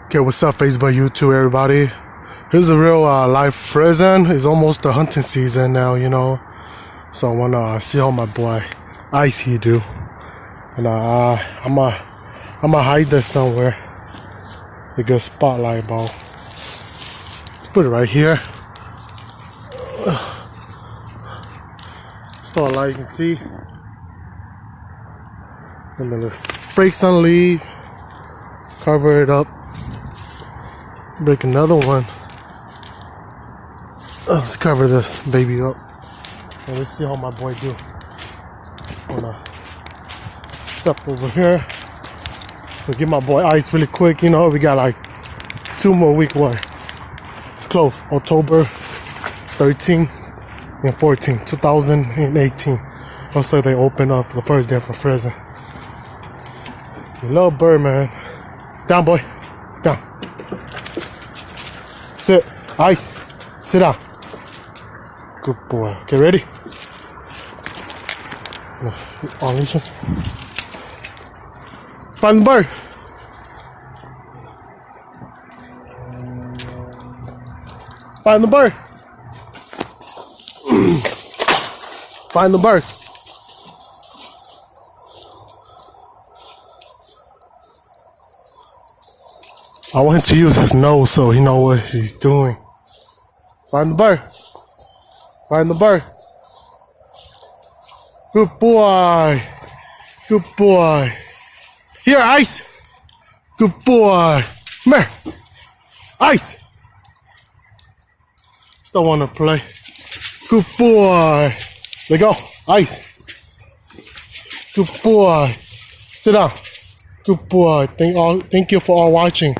Okay, what's up Facebook, YouTube, everybody? Here's a real live pheasant. It's almost the hunting season now, you know. So I wanna see how my boy Ice he do. And I'ma hide this somewhere. A good spotlight ball. Let's put it right here. Starlight you can see. And then let's break some leaf. Cover it up. Break another one. Let's cover this baby up. And let's see how my boy do. I'm gonna step over here. We'll get my boy Ice really quick. You know, we got like 2 more weeks. It's close. October 13 and 14, 2018. Looks like they open up the first day for pheasant. Little bird, man. Down, boy. Down. Sit. Ice. Sit down. Good boy. Okay, ready? Unleash him. Find the bird. Find the bird. Find the bird. I want him to use his nose so he knows what he's doing. Find the bird. Find the bird. Good boy. Good boy. Here, Ice. Good boy. Come here. Ice. Still want to play. Good boy. There you go. Ice. Good boy. Sit down. Good boy. Thank you for all watching.